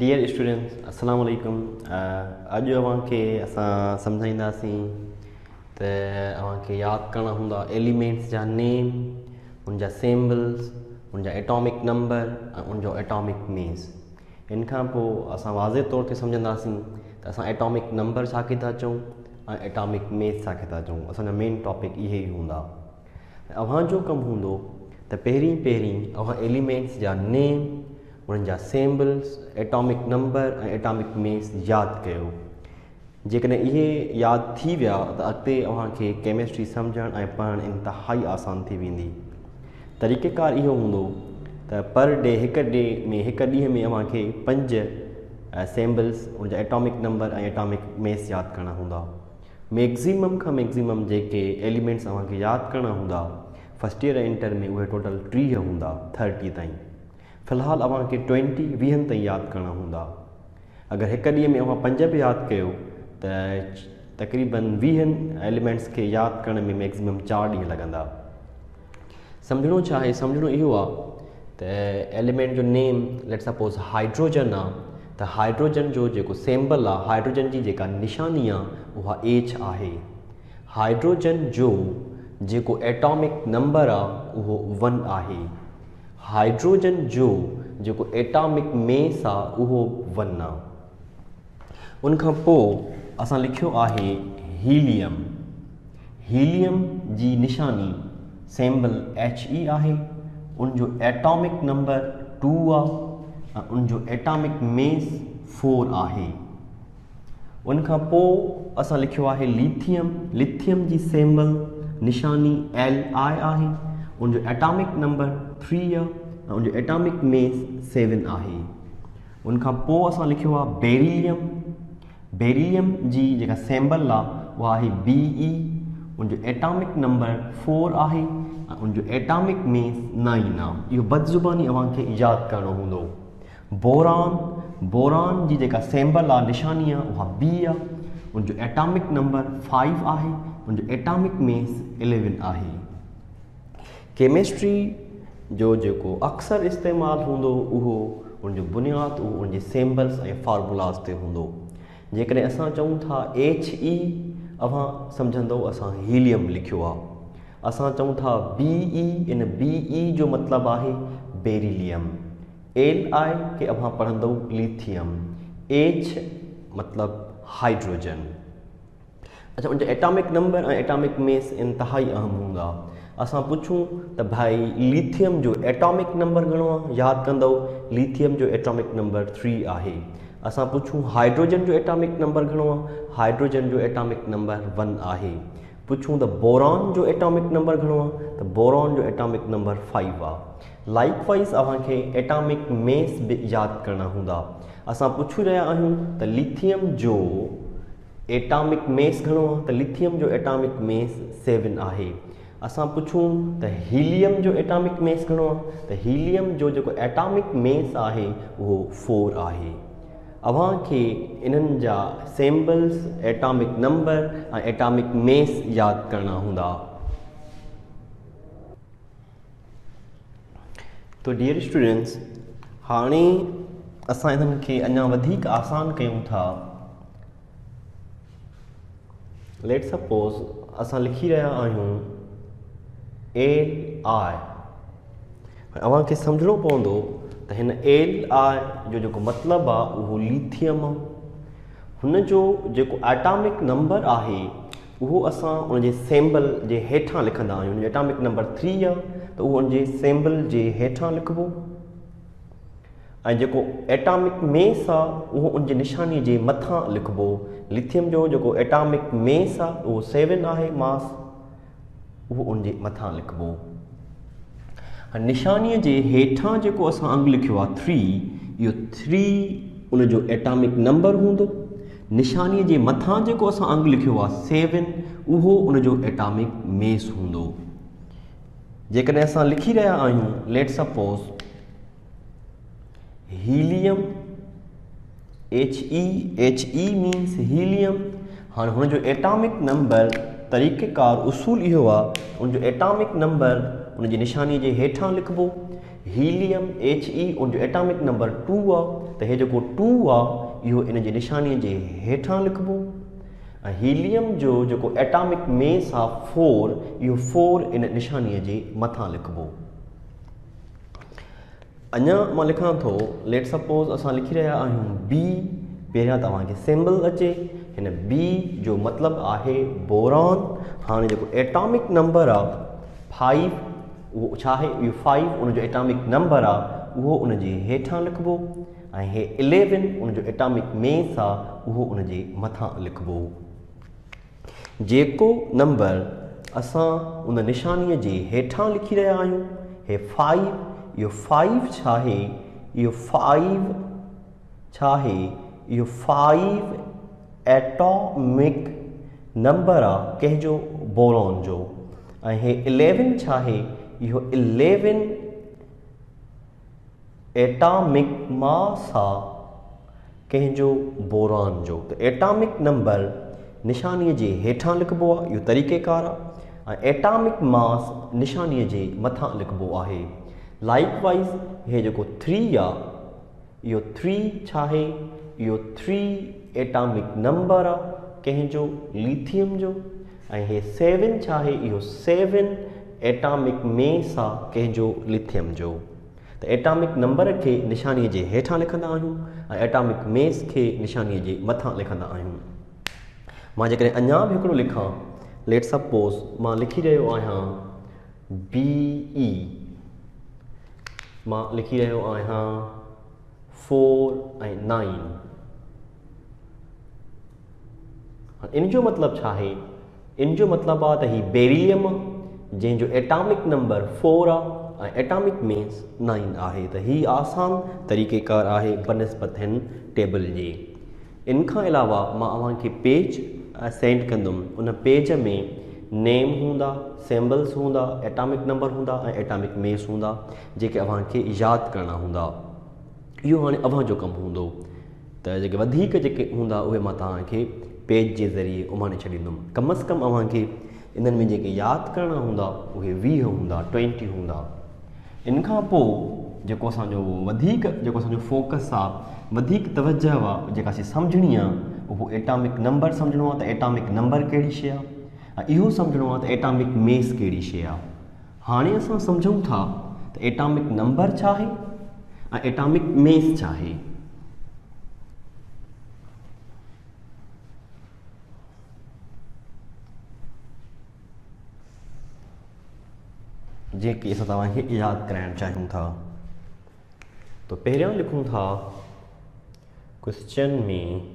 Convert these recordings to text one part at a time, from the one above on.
Dear students अस्सलाम वालेकुम। अॼु अव्हांखे असां सम्झाईंदासीं त अव्हांखे यादि करणा हूंदा एलिमेंट्स जा नेम, उनजा सिम्बल्स, उनजा एटॉमिक नंबर ऐं उनजो एटॉमिक मेस। इन खां पोइ असां वाज़े तौर ते सम्झंदासीं त असां एटॉमिक नंबर छा खे था चऊं ऐं एटॉमिक मेस छा खे था चऊं। असांजा मेन टॉपिक इहे ई हूंदा। अव्हांजो कमु हूंदो त पहिरीं अव्हां एलिमेंट्स जा नेम, उन्हनि जा सिम्बल्स, एटॉमिक नंबर ऐं एटॉमिक मेस यादि कयो। जेकॾहिं इहे यादि थी विया त अॻिते अव्हांखे केमिस्ट्री सम्झणु ऐं पढ़णु इंतिहाई आसान थी वेंदी। तरीक़ेकार इहो हूंदो त पर डे हिकु ॾींहं में अव्हांखे 5 सिम्बल्स, उनजा एटॉमिक नंबर ऐं एटॉमिक मेस यादि करणा हूंदा। मैक्सिमम खां मैक्सिमम जेके एलिमेंट्स अव्हांखे यादि करणा हूंदा फर्स्ट ईयर ऐं इंटर में, उहे टोटल 30 हूंदा, 30 ताईं। फ़िलहाल अव्हांखे 20 ताईं यादि करणा हूंदा। अगरि हिकु ॾींहं में अव्हां 5 बि यादि कयो त तक़रीबन 20 एलिमेंट्स खे यादि करण में मैक्सिमम 4 ॾींहं लॻंदा। सम्झणो छा आहे? सम्झणो इहो आहे त एलिमेंट जो नेम लेट सपोज़ हाइड्रोजन आहे, त हाइड्रोजन जो जेको सिम्बल आहे, हाइड्रोजन जी जेका निशानी आहे उहा H आहे। हाइड्रोजन जो जेको एटॉमिक नंबर आहे उहो 1 आहे। हाइड्रोजन जो जेको एटॉमिक मेस आहे उहो 1 आहे। उनखां पोइ असां लिखियो आहे हीलियम। हीलियम जी निशानी सिम्बल He आहे। उनजो एटॉमिक नंबर 2 आहे ऐं उनजो एटॉमिक मेस 4 आहे। उनखां पोइ असां लिखियो आहे लिथियम। लिथियम जी सिम्बल निशानी Li आहे। उनजो एटॉमिक नंबर 3 आहे ऐं उनजो एटॉमिक मेस 7 आहे। उनखां पोइ असां लिखियो आहे बेरिलियम। बेरिलियम जी जेका सिम्बल आहे उहा आहे Be। उनजो एटॉमिक नंबर 4 आहे ऐं उनजो एटॉमिक मेस 9 आहे। इहो बदज़ुबानी अव्हांखे यादि करणो हूंदो। बोरान। बोरान जी जेका सिम्बल आहे, निशानी आहे, उहा B आहे। उनजो एटॉमिक नंबर 5 आहे। उनजो एटॉमिक मेस 11 आहे। केमिस्ट्री जो जेको अक्सर इस्तेमालु हूंदो उहो उनजो बुनियादु उहो उनजे सिम्बल्स ऐं फार्मूलास ते हूंदो। जेकॾहिं असां चऊं था He, अव्हां सम्झंदो असां हीलियम लिखियो आहे। असां चऊं था Be, इन Be जो मतिलबु आहे बेरिलियम। Li खे अव्हां पढ़ंदो लिथियम। H मतिलबु हाइड्रोजन। अच्छा, उनजा एटॉमिक नंबर ऐं एटॉमिक मेस इंतिहाई अहम हूंदा। असां पुछूं त भाई लिथियम जो एटॉमिक नंबर घणो आहे, यादि कंदो लिथियम जो एटॉमिक नंबर 3 आहे। असां पुछूं हाइड्रोजन जो एटॉमिक नंबर घणो आहे, हाइड्रोजन जो एटॉमिक नंबर 1 आहे। पुछूं त बोरॉन जो एटॉमिक नंबर घणो आहे, त बोरॉन जो एटॉमिक नंबर 5 आहे। लाइकवाइज़ अव्हांखे एटॉमिक मेस बि यादि करणा हूंदा। असां पुछी रहिया आहियूं त लिथियम जो एटॉमिक मेस घणो आहे, त लिथियम जो एटॉमिक मेस 7 आहे। असां पुछूं त हीलियम जो एटॉमिक मेस घणो आहे, त हीलियम जो जेको एटॉमिक मेस आहे उहो 4 आहे। अव्हांखे इन्हनि जा सिम्बल्स, एटॉमिक नंबर ऐं एटॉमिक मेस यादि करणा हूंदा। तो डियर स्टूडेंट्स, हाणे असां इन्हनि खे अञा वधीक आसान कयूं था। लेट सपोज़ असां लिखी रहिया आहियूं Li। अव्हांखे सम्झणो पवंदो त हिन Li जो जेको मतिलबु आहे उहो लिथियम आहे। हुनजो जेको एटॉमिक नंबर आहे उहो असां उनजे सिम्बल जे हेठां लिखंदा आहियूं। उनजो एटॉमिक नंबर 3 आहे त उहो उनजे सिम्बल जे हेठां लिखिबो। ऐं जेको एटॉमिक मेस आहे उहो उनजे निशानी जे मथां लिखिबो। लिथियम जो जेको एटॉमिक मेस आहे उहो 7 आहे, मास, उहो उनजे मथां लिखिबो। निशानीअ जे हेठां जेको असां अंग लिखियो आहे 3, इहो 3 उनजो एटॉमिक नंबर हूंदो। निशानीअ जे मथां जेको असां अंग लिखियो आहे 7, उहो उनजो एटॉमिक मेस हूंदो। जेकॾहिं असां लिखी रहिया आहियूं late suppose helium, He means helium. हाणे हुनजो एटॉमिक नंबर, तरीक़ेकार उसूल इहो आहे, उनजो एटॉमिक नंबर उनजी निशानी जे हेठां लिखिबो। हीलियम He उन जो एटॉमिक नंबर 2 आहे, त हे जेको 2 आहे इहो इन जी निशानीअ जे हेठां लिखिबो। ऐं हीलियम जो जेको एटॉमिक मेस आहे 4, इहो 4 इन निशानीअ जे मथां लिखिबो। अञा मां लिखां थो, लेट सपोज़ असां लिखी रहिया आहियूं बी, पहिरियां तव्हांखे सिंबल अचे, हिन बी जो मतिलबु आहे बोरॉन। हाणे जेको एटॉमिक नंबर आहे 5, उहो छा आहे, इहो 5 उनजो एटॉमिक नंबर आहे, उहो उन जे हेठां लिखिबो। ऐं हे 11 उनजो एटॉमिक मेस आहे, उहो उन जे मथां लिखिबो। जेको नंबर असां उन निशानीअ जे हेठां लिखी रहिया आहियूं, हे 5, इहो 5 छा आहे, इहो 5 छा आहे, इहो 5 एटॉमिक नंबर आहे कंहिंजो, बोरॉन जो। ऐं हे 11 छा आहे, इहो 11 एटॉमिक मास आहे कंहिंजो, बोरॉन जो। त एटॉमिक नंबर निशानीअ जे हेठां लिखिबो आहे, इहो तरीक़ेकार आहे। ऐं एटॉमिक मास निशानीअ जे मथां लिखिबो आहे। लाइकवाइज़ हे जेको 3 आहे, इहो 3 छा आहे, इहो 3 एटॉमिक नंबर आहे कंहिंजो, लिथियम जो। ऐं हे 7 छा आहे, इहो 7 एटॉमिक मेस आहे कंहिंजो, लिथियम जो। त एटॉमिक नंबर खे निशानीअ जे हेठां लिखंदा आहियूं ऐं एटॉमिक मेस खे निशानीअ जे मथां लिखंदा आहियूं। मां जेकॾहिं अञा बि हिकिड़ो लिखां, लेट सपोज़ मां लिखी रहियो आहियां BE, मां लिखी रहियो आहियां 4 ऐं 9। इन जो मतिलबु छा आहे, इन जो मतिलबु आहे त ही बेरिलियम आहे जंहिंजो एटॉमिक नंबर 4 आहे ऐं एटॉमिक मेस 9 आहे। त ही आसान तरीक़ेकार आहे बनिस्बत हिन टेबल जे। इन खां अलावा मां अव्हांखे पेज सेंड कंदुमि, उन पेज में नेम हूंदा, सिंबल्स हूंदा, एटॉमिक नंबर हूंदा ऐं एटॉमिक मेस हूंदा, जेके अव्हांखे यादि करणा हूंदा। इहो हाणे अव्हां जो कमु हूंदो। त जेके वधीक जेके हूंदा उहे मां तव्हांखे पेज जे ज़रिए उमाने छॾींदुमि। कम अज़ कम अव्हांखे इन्हनि में जेके यादि करणा हूंदा उहे 20 हूंदा, 20 हूंदा। इन खां पोइ जेको असांजो वधीक जेको असांजो फोकस आहे, वधीक तवजह आहे, जेका असीं सम्झणी आहे, उहो एटॉमिक नंबर सम्झणो आहे त एटॉमिक नंबर कहिड़ी शइ आहे, ऐं इहो सम्झणो आहे त एटॉमिक मेस कहिड़ी शइ आहे। हाणे असां सम्झूं था त एटॉमिक नंबर छा आहे ऐं एटॉमिक मेस छा आहे। जेके असां तव्हांखे यादि कराइणु चाहियूं था। तो पहिरियों लिखूं था क्वेश्चन में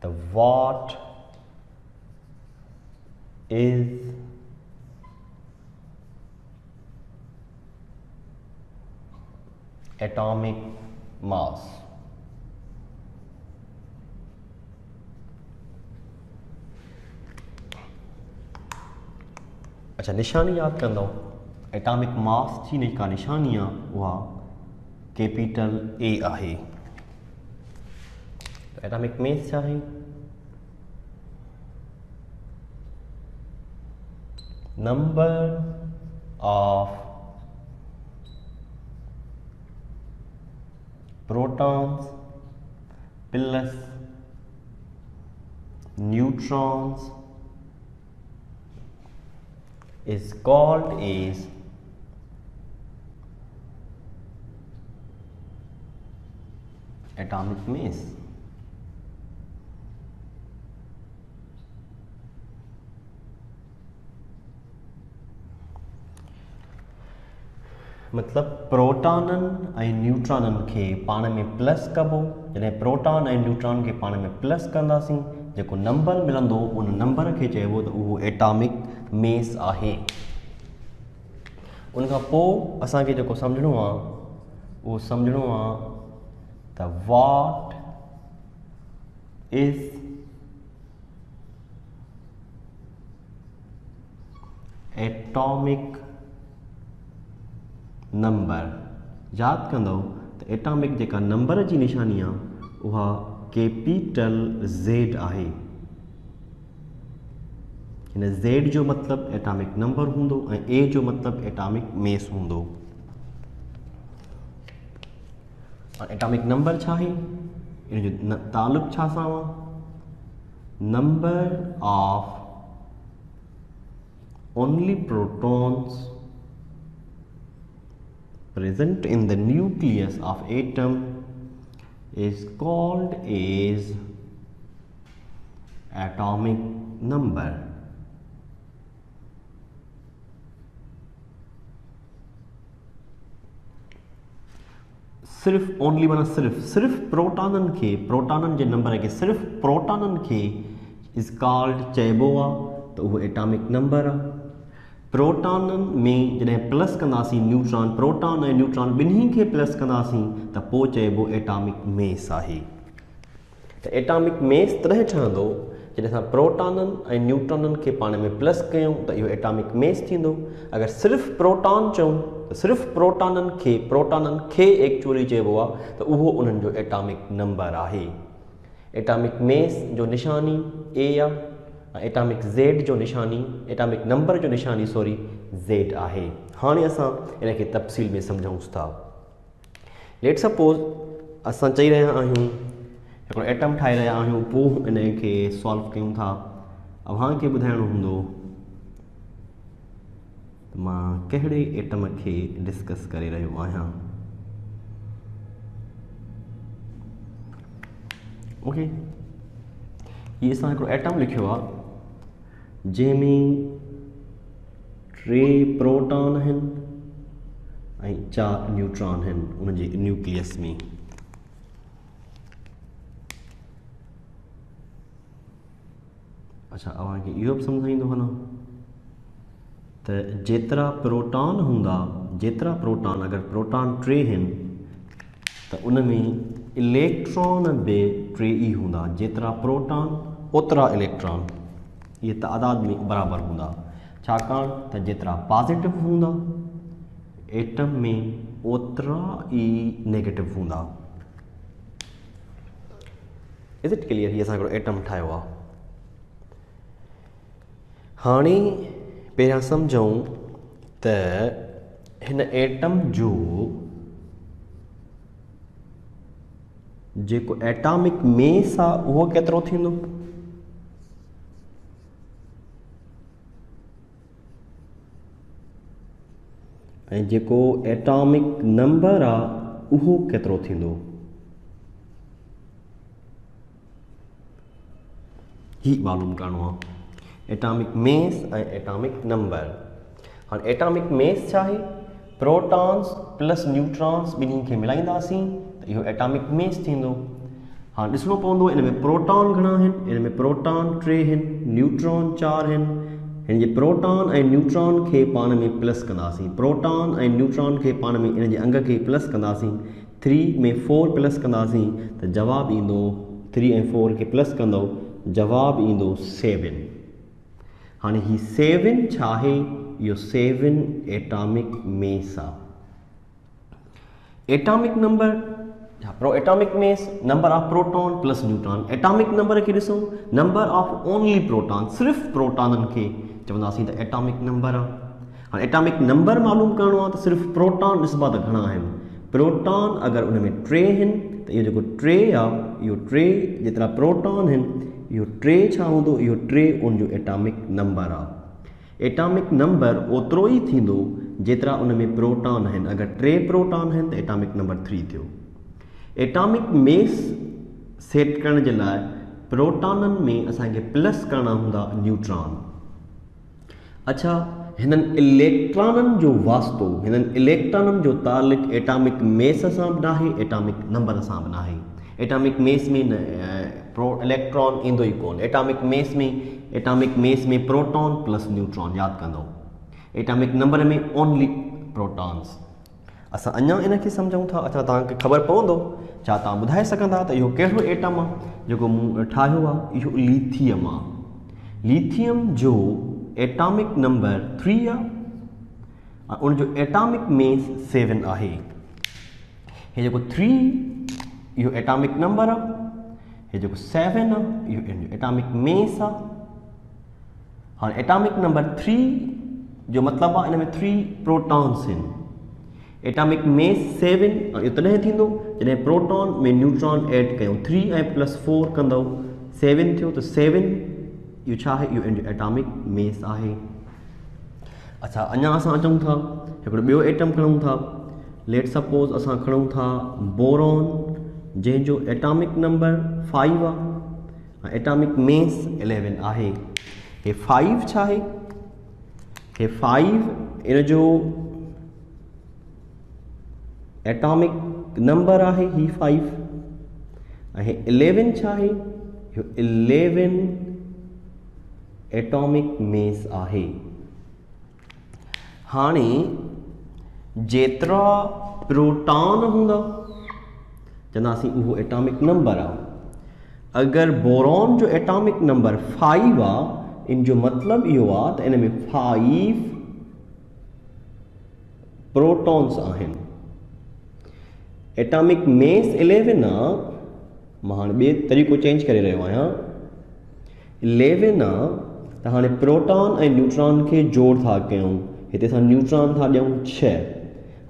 त व्हाट इज एटॉमिक मास। अच्छा, निशानी यादि कंदो। एटॉमिक मास जी जेका निशानी आहे उहा कैपिटल ए आहे। एटॉमिक मेस छा आहे? Number of protons plus neutrons is called as atomic mass। मतलब प्रोटॉननि ऐं न्यूट्रॉननि खे पाण में प्लस कबो। जॾहिं प्रोटॉन ऐं न्यूट्रॉन खे पाण में प्लस कंदासीं, जेको नंबर मिलंदो उन नंबर खे चइबो त उहो एटॉमिक मेस आहे। उन खां पोइ असांखे जेको सम्झणो आहे उहो सम्झणो आहे त व्हाट इज एटॉमिक नंबर। यादि कंदो त एटॉमिक जेका नंबर जी निशानी आहे उहा कैपिटल Z आहे। हिन Z जो मतिलबु एटॉमिक नंबर हूंदो ऐं A जो मतिलबु एटॉमिक मेस हूंदो। एटॉमिक नंबर छा है, इन जो तालुक छा सां number of only protons present in the nucleus of atom is called as atomic number. सिर्फ ओनली माना सिर्फ प्रोटॉनन जे नंबर के सिर्फ प्रोटॉनन के इज कॉल्ड चइबो आहे तो वो एटॉमिक नंबर आहे। प्रोटॉनन में जॾहिं प्लस कंदासीं न्यूट्रॉन, प्रोटॉन ऐं न्यूट्रॉन ॿिन्ही खे प्लस कंदासीं त पोइ चइबो एटॉमिक मेस आहे। त एटॉमिक मेस तॾहिं ठहंदो जॾहिं असां प्रोटॉनन ऐं न्यूट्रॉनन खे पाण में प्लस कयूं त इहो एटॉमिक मेस थींदो। अगरि सिर्फ़ु प्रोटॉन चऊं त सिर्फ़ु प्रोटॉनन खे एक्चुअली चइबो आहे त उहो उन्हनि जो एटॉमिक नंबर आहे। एटॉमिक मेस जो निशानी ए आहे, एटॉमिक ज़ेड जो निशानी, एटॉमिक नंबर जो निशानी ज़ेड आहे। हाणे असां इन खे तफ़सील में सम्झूंसि था। लेट सपोज़ असां चई रहिया आहियूं हिकिड़ो एटम ठाहे रहिया आहियूं, पोइ इन खे सॉल्व कयूं था। अव्हांखे ॿुधाइणो हूंदो त मां कहिड़े एटम खे डिस्कस करे रहियो आहियां। ओके, हीअ असां हिकिड़ो एटम लिखियो आहे जंहिंमें 3 प्रोटॉन आहिनि ऐं 4 न्यूट्रॉन आहिनि उन जे न्यूक्लियस में। अच्छा, अव्हांखे इहो बि सम्झाईंदो हलां त जेतिरा प्रोटॉन हूंदा, अगरि प्रोटॉन 3 आहिनि त उन में इलेक्ट्रॉन बि 3 ई हूंदा। जेतिरा प्रोटॉन ओतिरा इलेक्ट्रॉन, ये तादाद में बराबर हूंदा। छाकाणि त जेतिरा पॉजिटिव हूंदा एटम में ओतिरा ई नेगेटिव हूंदा। Is it clear? हीअ असां हिकिड़ो एटम ठाहियो आहे। हाणे पहिरियां सम्झूं त हिन एटम जो जेको एटॉमिक मेस आहे उहो केतिरो थींदो? ऐं जेको एटॉमिक नंबर आहे उहो केतिरो थींदो? ही मालूम करणो आहे। एटॉमिक मेस ऐं एटॉमिक नंबर। हाणे एटॉमिक मेस छा आहे? प्रोटॉन्स प्लस न्यूट्रॉन्स ॿिन्ही खे मिलाईंदासीं त इहो एटॉमिक मेस थींदो। हाणे ॾिसणो पवंदो हिन में प्रोटॉन घणा आहिनि। हिन में प्रोटॉन 3 आहिनि, न्यूट्रॉन 4 आहिनि। हिन जे प्रोटॉन ऐं न्यूट्रॉन खे पाण में प्लस कंदासीं। प्रोटॉन ऐं न्यूट्रॉन खे पाण में इन जे अंग खे प्लस कंदासीं। 3 में 4 प्लस कंदासीं त जवाबु ईंदो, 3 ऐं 4 खे प्लस कंदो जवाबु ईंदो 7। हाणे ही 7 छा आहे? इहो 7 एटॉमिक मेस आहे। Atomic number atomic mess, number of proton plus neutron. Atomic number खे ॾिसूं, नंबर ऑफ ओनली प्रोटॉन, सिर्फ़ु प्रोटॉननि खे चवंदासीं त एटॉमिक नंबर आहे। हाणे एटॉमिक नंबर मालूम करणो आहे त सिर्फ़ु प्रोटॉन ॾिसबा त घणा आहिनि। प्रोटॉन अगरि उन में 3 आहिनि त इहो जेको 3 आहे, इहो 3 जेतिरा प्रोटॉन आहिनि इहो 3 छा हूंदो? इहो 3 उन जो एटॉमिक नंबर आहे। एटॉमिक नंबर ओतिरो ई थींदो जेतिरा उन में प्रोटॉन आहिनि। अगरि 3 प्रोटॉन आहिनि त एटॉमिक नंबर 3 थियो। एटॉमिक मेस सेट करण जे लाइ प्रोटॉननि में असांखे प्लस करणा हूंदा न्यूट्रॉन। अच्छा, हिननि इलेक्ट्रॉननि जो वास्तो, हिननि इलेक्ट्रॉननि जो ताल्लुक़ एटॉमिक मेस सां बि नाहे, एटॉमिक नंबर सां बि नाहे। एटॉमिक मेस में इलेक्ट्रॉन ईंदो ई कोन। एटॉमिक मेस में प्रोटॉन प्लस न्यूट्रॉन यादि कंदो। एटॉमिक नंबर में ओनली प्रोटॉन्स। असां अञा इन खे सम्झूं था। अच्छा, तव्हांखे ख़बर पवंदो, छा तव्हां ॿुधाए सघंदा त इहो कहिड़ो एटम आहे जेको मूं ठाहियो आहे? इहो लिथियम आहे। लिथियम जो एटॉमिक नंबर 3 आहे, उनजो एटॉमिक मेस 7 आहे। हे जेको 3 इहो एटॉमिक नंबर आहे, हे जेको 7 आहे इहो एटॉमिक मेस आहे। हाणे एटॉमिक नंबर 3 जो मतिलबु आहे इन में 3 प्रोटॉन्स आहिनि। एटॉमिक मेस 7 इहो तॾहिं थींदो जॾहिं प्रोटॉन में न्यूट्रॉन ऐड कयूं 3 ऐं +4 कंदव 7 थियो, त 7 इहो छा आहे, इहो इनजो एटॉमिक मेस आहे। अच्छा, अञा असां अचूं था हिकिड़ो ॿियो एटम खणूं था। लेट सपोज़ असां खणूं था बोरॉन, जंहिंजो एटॉमिक नंबर 5 आहे, एटॉमिक मेस 11 आहे। हे 5 छा आहे, हे 5 इनजो एटॉमिक नंबर आहे, ही 5 ऐं हे 11 छा आहे, 11 एटॉमिक मेस आहे। हाणे जेतिरा प्रोटॉन हूंदा चवंदासीं उहो एटॉमिक नंबर आहे। अगरि बोरॉन जो एटॉमिक नंबर 5 आहे, इन जो मतिलबु इहो आहे त इन में 5 प्रोटॉन्स आहिनि। एटॉमिक मेस 11 आहे, मां हाणे ॿिए तरीक़ो चेंज करे रहियो आहियां। 11 आहे त हाणे प्रोटॉन ऐं न्यूट्रॉन खे जोड़ था कयूं, हिते असां न्यूट्रॉन था ॾियूं 6।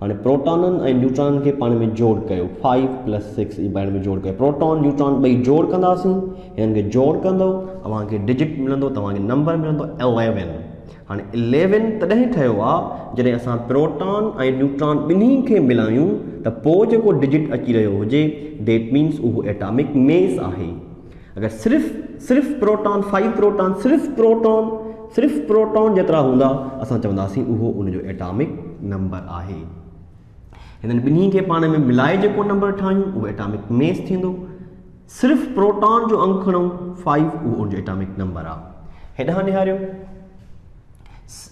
हाणे प्रोटॉननि ऐं न्यूट्रॉन खे पाण में जोड़ कयो, 5 + 6 ई पाण में जोड़ कयो। प्रोटॉन न्यूट्रॉन ॿई जोड़ कंदासीं, हिननि खे जोड़ कंदव, तव्हांखे डिजिट मिलंदो, तव्हांखे नंबर मिलंदो 11। हाणे 11 तॾहिं ठहियो आहे जॾहिं असां प्रोटॉन ऐं न्यूट्रॉन ॿिन्ही खे मिलायूं त पोइ जेको डिजिट अची रहियो हुजे, देट मीन्स उहो एटॉमिक मेस आहे। अगरि सिर्फ़ु प्रोटॉन 5 प्रोटॉन सिर्फ़ु प्रोटॉन जेतिरा हूंदा, असां चवंदासीं उहो उनजो एटॉमिक नंबर आहे। हिननि ॿिन्ही खे पाण में मिलाए जेको नंबर ठाहियूं उहो एटॉमिक मेस थींदो। सिर्फ़ु प्रोटॉन जो अंक खणूं 5, उहो उनजो एटॉमिक नंबर आहे। हेॾां ॾियारियो,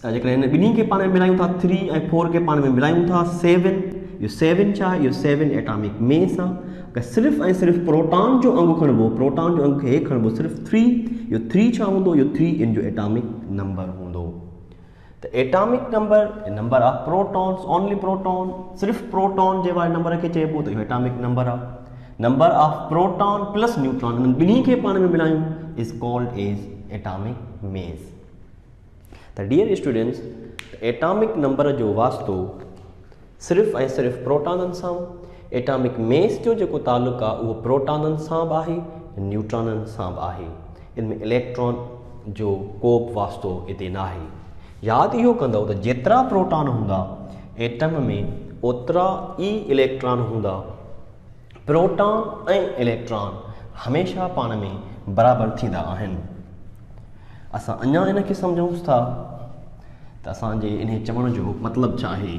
जेकॾहिं हिन ॿिन्ही खे पाण में मिलायूं था, 3 ऐं 4 खे पाण में मिलायूं था 7, इहो 7 छा आहे, इहो 7 एटॉमिक मेस आहे। अगरि सिर्फ़ु ऐं सिर्फ़ु प्रोटॉन जो अंग खणिबो, प्रोटॉन जो अंग खे खणिबो सिर्फ़ु 3, इहो 3 छा हूंदो, इहो 3 इन जो एटॉमिक नंबर हूंदो। त atomic number of protons, only proton, सिर्फ़ु प्रोटॉन जे वारे नंबर खे चइबो त इहो एटॉमिक नंबर आहे। Number of proton plus neutron, हिननि ॿिन्ही खे पाण में मिलायूं, is called as atomic mass. त डियर स्टूडेंट्स, एटॉमिक नंबर जो वास्तो सिर्फ़ु ऐं सिर्फ़ु प्रोटॉननि सां, एटॉमिक मेस जो जेको तालुक़ु आहे उहो प्रोटॉननि सां बि आहे, न्यूट्रॉननि सां बि आहे। इन में इलेक्ट्रॉन जो को बि वास्तो हिते न आहे। यादि इहो कंदव त जेतिरा प्रोटॉन हूंदा एटम में, ओतिरा ई इलेक्ट्रॉन हूंदा। प्रोटॉन ऐं इलेक्ट्रॉन हमेशह पाण में बराबरि थींदा आहिनि। असां अञा इन खे सम्झूं था त असांजे इन चवण जो मतिलबु छा आहे।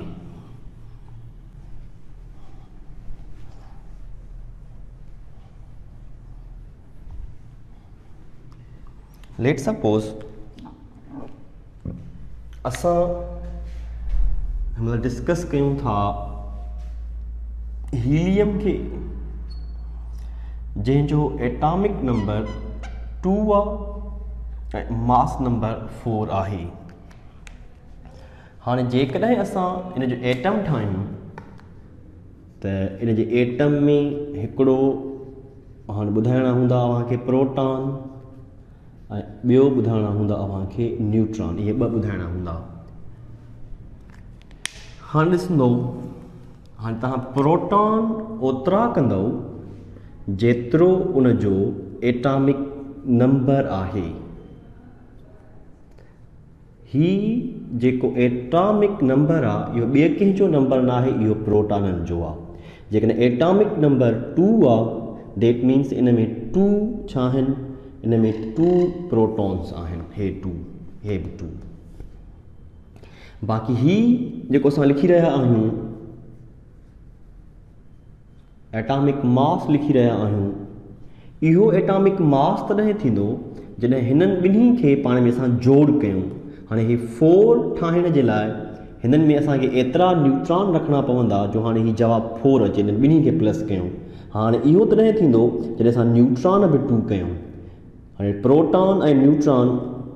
लेट सपोज़ असां मतलब डिस्कस कयूं था हीलियम खे, जंहिंजो एटॉमिक नंबर 2 आहे ऐं मास नंबर 4 आहे। हाणे जेकॾहिं असां इन जो एटम ठाहियूं त इन जे एटम में हिकिड़ो हाणे ॿुधाइणा हूंदा अव्हांखे प्रोटॉन ऐं ॿियो ॿुधाइणा हूंदा अव्हांखे न्यूट्रॉन, इहे ॿ ॿुधाइणा हूंदा। हाणे ॾिसंदो, हाणे तव्हां प्रोटॉन ओतिरा कंदव जेतिरो उनजो एटॉमिक नंबर आहे। ही जेको एटॉमिक नंबर आहे इहो ॿिए कंहिंजो नंबर न आहे, इहो प्रोटॉननि जो आहे। जेकॾहिं एटॉमिक नंबर 2 आहे, डेट मीन्स इन में 2 छा आहिनि, इन में 2 प्रोटॉन्स आहिनि, हे 2, हे बि 2। बाक़ी ही जेको असां लिखी रहिया आहियूं, एटॉमिक मास लिखी रहिया आहियूं, इहो एटॉमिक मास तॾहिं थींदो जॾहिं हिननि ॿिन्ही खे पाण में असां जोड़ कयूं। हाणे ही 4 ठाहिण जे लाइ हिननि में असांखे एतिरा न्यूट्रॉन रखणा पवंदा जो हाणे ही जवाबु 4 अचे, हिननि ॿिन्ही खे प्लस कयूं। हाणे इहो तॾहिं थींदो जॾहिं असां न्यूट्रॉन बि 2 कयूं। हाणे प्रोटॉन ऐं न्यूट्रॉन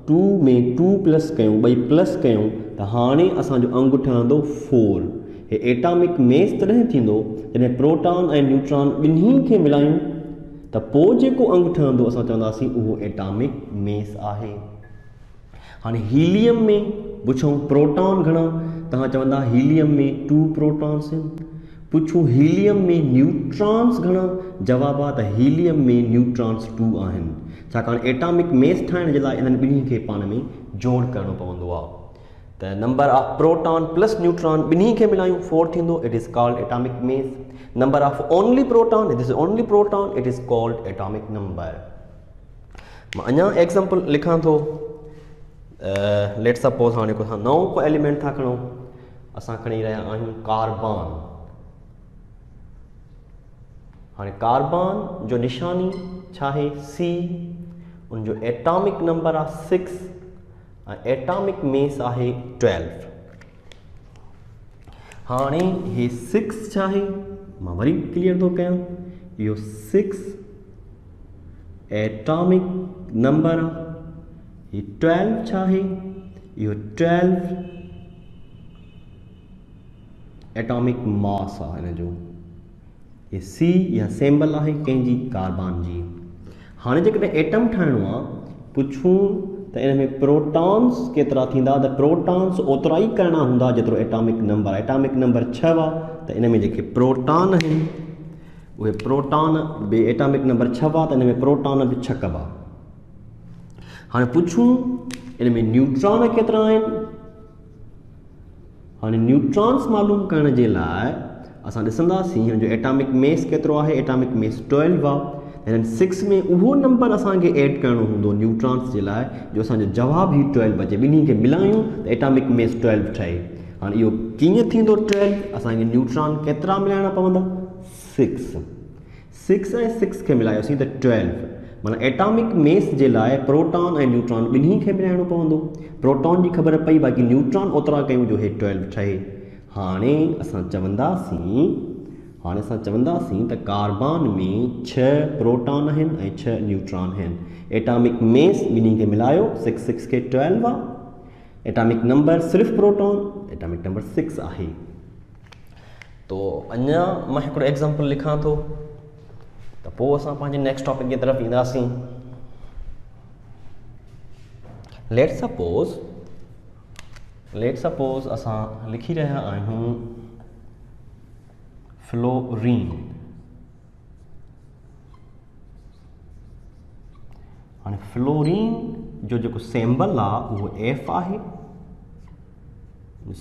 2 में 2 प्लस कयूं, ॿई प्लस कयूं त हाणे असांजो अंग ठहंदो 4। हे एटॉमिक मेस तॾहिं थींदो जॾहिं प्रोटॉन ऐं न्यूट्रॉन ॿिन्ही खे मिलायूं त पोइ जेको अंग ठहंदो असां चवंदासीं उहो एटॉमिक मेस आहे। हाणे हीलियम में पुछूं प्रोटॉन घणा, तव्हां चवंदा हीलियम में 2 प्रोटॉन्स आहिनि। पुछूं हीलियम में न्यूट्रॉन्स घणा, जवाब आहे त हीलियम में न्यूट्रॉन्स 2 आहिनि, छाकाणि एटॉमिक मेस ठाहिण जे लाइ इन्हनि ॿिन्ही खे पाण में जोड़ करणो पवंदो आहे। त number of proton plus neutron ॿिन्ही खे मिलायूं 4 थींदो, it is called atomic mess. Number of only proton, it is only proton, it is called atomic number. मां अञा एग्जाम्पल लिखां थो। लेट सपोज हाणे को नओं को एलिमेंट था खणूं, असां खणी रहिया आहियूं कार्बन। हाणे कार्बन जो निशानी छा आहे C, उनजो एटॉमिक नंबर आहे 6 ऐं एटॉमिक मेस आहे 12। हाणे हे 6 छा आहे, मां वरी क्लियर थो कयां, इहो 6 एटॉमिक नंबर आहे। ये 12 छा आहे, इहो 12 एटॉमिक मास आहे हिन जो। ये C या सिंबल आहे कंहिंजी, कार्बन जी। हाणे जेकॾहिं एटम ठाहिणो आहे, पुछूं त इन में प्रोटॉन्स केतिरा थींदा, त प्रोटॉन्स ओतिरा ई करणा हूंदा जेतिरो एटॉमिक नंबर आहे। एटॉमिक नंबर 6 आहे, त इन में जेके प्रोटॉन आहिनि उहे प्रोटॉन बि एटॉमिक नंबर 6 आहे, त इन में प्रोटॉन बि 6 कबा। हाणे पुछूं इन में न्यूट्रॉन केतिरा आहिनि। हाणे न्यूट्रॉन्स मालूम करण जे लाइ असां ॾिसंदासीं हिन जो एटॉमिक मेस केतिरो आहे, एटॉमिक मेस 12 आहे। हिननि 6 में उहो नंबर असांखे ऐड करणो हूंदो न्यूट्रॉन्स जे लाइ जो असांजो जवाबु ई 12 अचे। ॿिन्ही खे मिलायूं त एटॉमिक मेस 12 ठहे। हाणे इहो कीअं थींदो 12, असांखे न्यूट्रॉन केतिरा मिलाइणा पवंदा, 6 ऐं 6 खे मिलायोसीं त 12, माना एटॉमिक मेस जे लाइ प्रोटॉन ऐं न्यूट्रॉन ॿिन्ही खे मिलाइणो पवंदो। प्रोटॉन जी ख़बर पई, बाक़ी न्यूट्रॉन ओतिरा कयूं जो हे 12 ठहे। हाणे असां चवंदासीं त कार्बन में 6 प्रोटॉन आहिनि ऐं 6 न्यूट्रॉन आहिनि। एटॉमिक मेस ॿिन्ही खे मिलायो 6 खे 12 आहे। एटॉमिक नंबर सिर्फ़ु प्रोटॉन, एटॉमिक नंबर 6 आहे। तो अञा मां हिकिड़ो एग्ज़ाम्पल लिखां थो, त पोइ असां पंहिंजे नेक्स्ट टॉपिक जी तरफ़ ईंदासीं। लेट सपोज असां लिखी रहिया आहियूं फ्लोरीन। हाणे फ्लोरीन जो जेको सिंबल आहे उहो F आहे,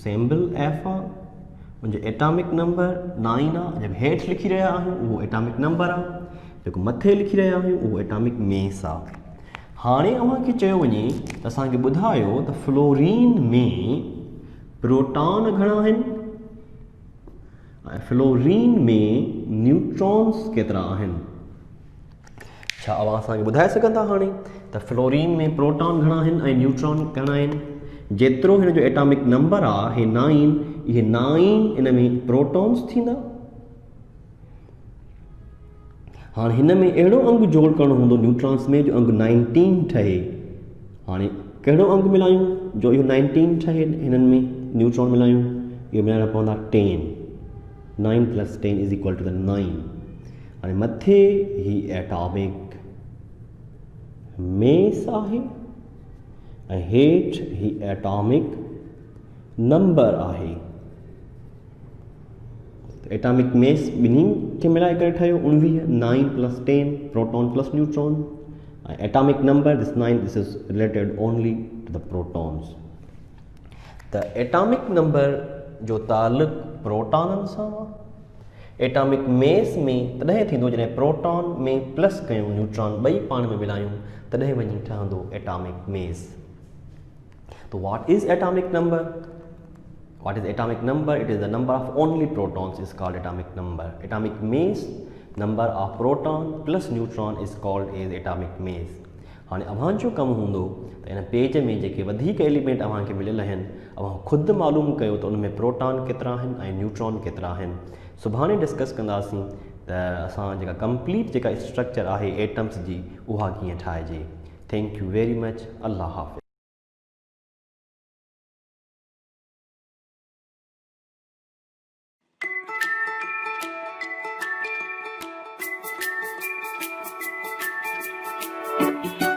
सिंबल F आहे। मुंहिंजो एटॉमिक नंबर 9 आहे। जब हेठि लिखी रहिया आहियूं उहो एटॉमिक नंबर आहे, जेको मथे लिखी रहिया आहियूं उहो एटॉमिक मेस आहे। हाणे अव्हांखे चयो वञे त असांखे ॿुधायो त फ्लोरीन में प्रोटॉन घणा आहिनि ऐं फ्लोरीन में न्यूट्रॉन्स केतिरा आहिनि। छा अव्हां असांखे ॿुधाए सघंदा हाणे त फ्लोरीन में प्रोटॉन घणा आहिनि ऐं न्यूट्रॉन घणा आहिनि। जेतिरो हिन जो एटॉमिक नंबर आहे हे 9, इहे 9 इन में प्रोटॉन्स थींदा। हाणे हिन में अहिड़ो अंग जोड़ करणो हूंदो न्यूट्रॉन्स में जो अंग 19 ठहे। हाणे कहिड़ो अंग मिलायूं जो इहो 19 ठहे, हिननि में न्यूट्रॉन मिलायूं, इहो मिलाइणा पवंदा 10। 9 + 10 = 9। हाणे मथे ही एटॉमिक मेस आहे ऐं हेठि ही एटॉमिक नंबर आहे। एटॉमिक मेस ॿिन्ही खे मिलाए करे ठहियो 19, 9 + 10 प्रोटॉन प्लस न्यूट्रॉन। ऐं atomic number this 9, this is related only to the protons. त एटॉमिक नंबर जो ताल्लुक़ प्रोटॉननि सां आहे। एटॉमिक मेस में तॾहिं थींदो जॾहिं प्रोटॉन में प्लस कयूं न्यूट्रॉन, ॿई पाण में मिलायूं, तॾहिं वञी ठहंदो एटॉमिक मेस। तो what is atomic number? What is atomic number? It is the number of only protons is called atomic number. Atomic mass, number of proton plus neutron is called as atomic mass. हाणे अव्हांजो कमु हूंदो त इन page में जेके वधीक element अव्हांखे मिलियल आहिनि अव्हां ख़ुदि मालूम कयो त उन में प्रोटॉन केतिरा आहिनि ऐं न्यूट्रॉन केतिरा आहिनि। सुभाणे डिस्कस कंदासीं त असां जेका कंप्लीट जेका स्ट्रक्चर आहे एटम्स जी उहा कीअं ठाहिजे। Thank you very much. Allah हाफ़िज़। Thank you.